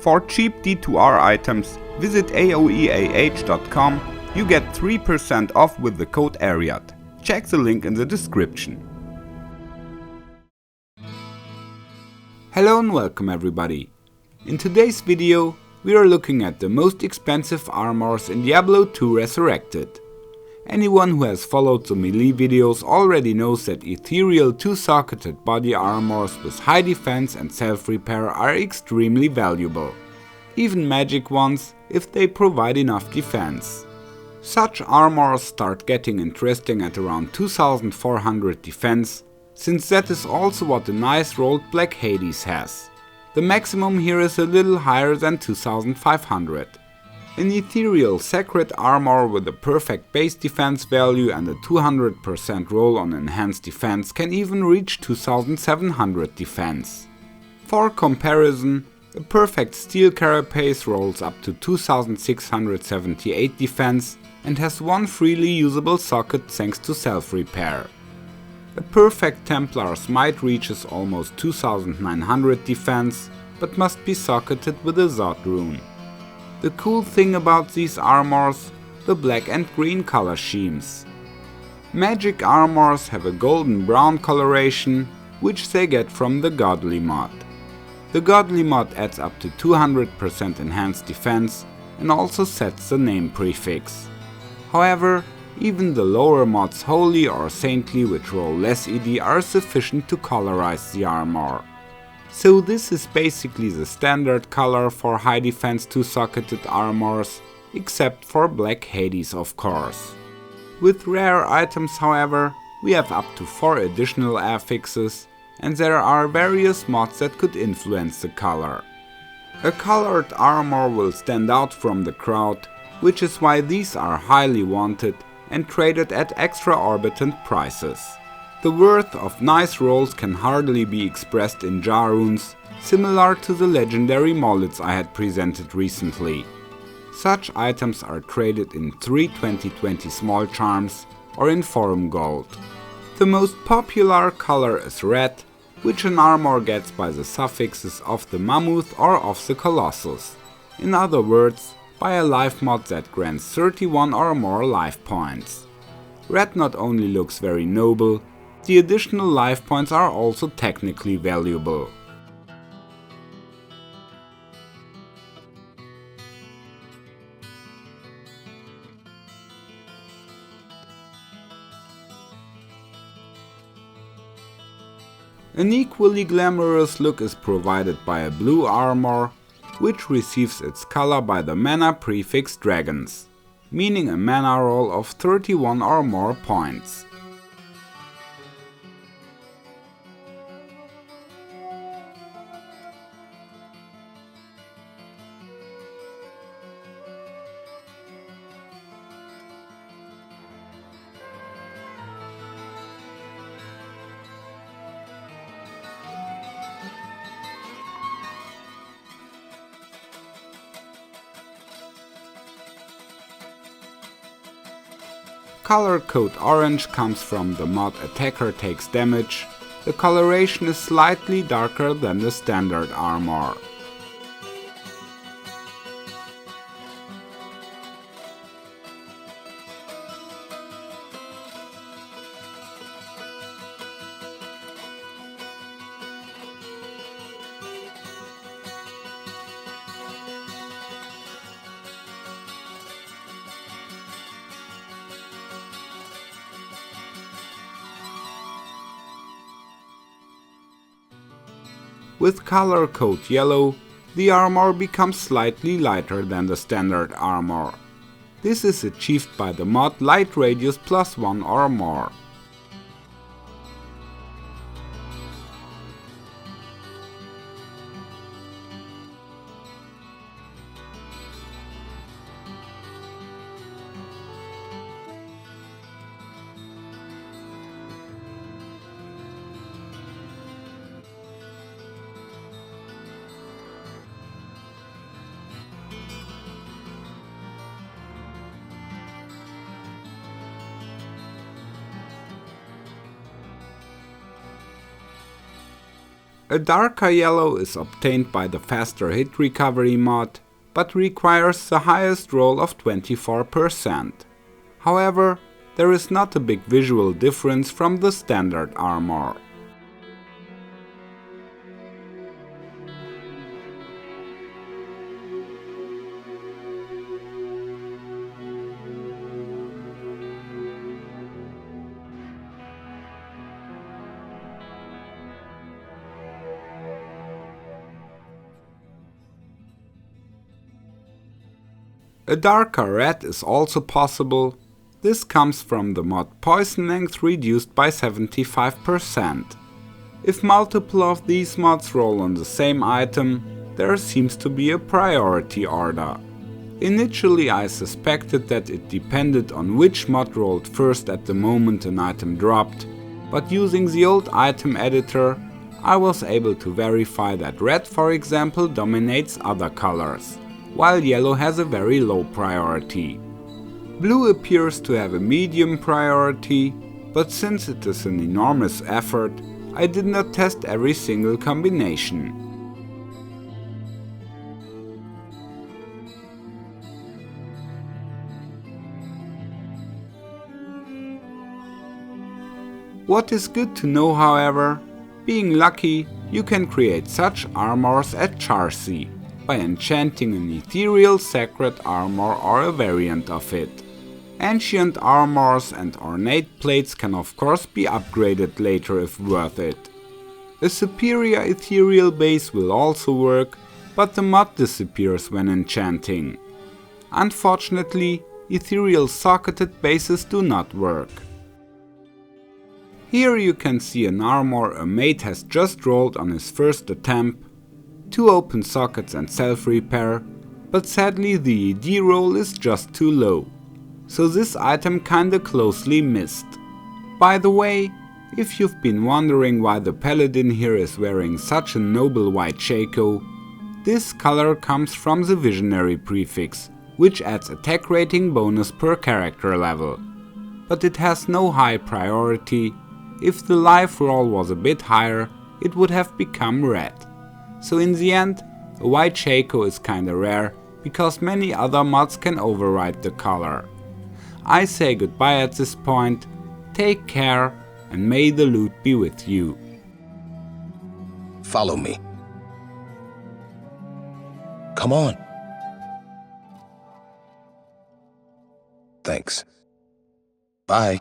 For cheap D2R items, visit aoeah.com. You get 3% off with the code Arreat. Check the link in the description. Hello and welcome everybody. In today's video, we are looking at the most expensive armors in Diablo 2 Resurrected. Anyone who has followed the melee videos already knows that ethereal 2-socketed body armors with high defense and self-repair are extremely valuable. Even magic ones, if they provide enough defense. Such armors start getting interesting at around 2400 defense, since that is also what the nice rolled Black Hades has. The maximum here is a little higher than 2500. An ethereal sacred armor with a perfect base defense value and a 200% roll on enhanced defense can even reach 2700 defense. For comparison, a perfect steel carapace rolls up to 2678 defense and has one freely usable socket thanks to self-repair. A perfect Templar Smite reaches almost 2900 defense, but must be socketed with a Zod rune. The cool thing about these armors, the black and green color schemes. Magic armors have a golden brown coloration, which they get from the Godly mod. The Godly mod adds up to 200% enhanced defense and also sets the name prefix. However, even the lower mods Holy or Saintly, which roll less ED, are sufficient to colorize the armor. So this is basically the standard color for high defense 2-socketed armors, except for Black Hades of course. With rare items however, we have up to 4 additional affixes, and there are various mods that could influence the color. A colored armor will stand out from the crowd, which is why these are highly wanted and traded at exorbitant prices. The worth of nice rolls can hardly be expressed in jar runes, similar to the legendary mollets I had presented recently. Such items are traded in 3 2020 small charms or in forum gold. The most popular color is red, which an armor gets by the suffixes of the mammoth or of the colossus. In other words, by a life mod that grants 31 or more life points. Red not only looks very noble, the additional life points are also technically valuable. An equally glamorous look is provided by a blue armor, which receives its color by the mana prefix dragons, meaning a mana roll of 31 or more points. Color code orange comes from the mod Attacker Takes Damage. The coloration is slightly darker than the standard armor. With color code yellow, the armor becomes slightly lighter than the standard armor. This is achieved by the mod Light Radius +1 or more. A darker yellow is obtained by the faster hit recovery mod, but requires the highest roll of 24%. However, there is not a big visual difference from the standard armor. A darker red is also possible. This comes from the mod Poison Length reduced by 75%. If multiple of these mods roll on the same item, there seems to be a priority order. Initially I suspected that it depended on which mod rolled first at the moment an item dropped, but using the old item editor, I was able to verify that red, for example, dominates other colors, while yellow has a very low priority. Blue appears to have a medium priority, but since it is an enormous effort, I did not test every single combination. What is good to know, however, being lucky, you can create such armors at Charcy by enchanting an ethereal sacred armor or a variant of it. Ancient armors and ornate plates can of course be upgraded later if worth it. A superior ethereal base will also work, but the mod disappears when enchanting. Unfortunately, ethereal socketed bases do not work. Here you can see an armor a mate has just rolled on his first attempt, 2 open sockets and self-repair, but sadly the ED roll is just too low, so this item kinda closely missed. By the way, if you've been wondering why the paladin here is wearing such a noble white shako, this color comes from the visionary prefix, which adds attack rating bonus per character level. But it has no high priority. If the life roll was a bit higher, it would have become red. So in the end, a white shako is kinda rare, because many other mods can override the color. I say goodbye at this point, take care, and may the loot be with you. Follow me. Come on. Thanks. Bye.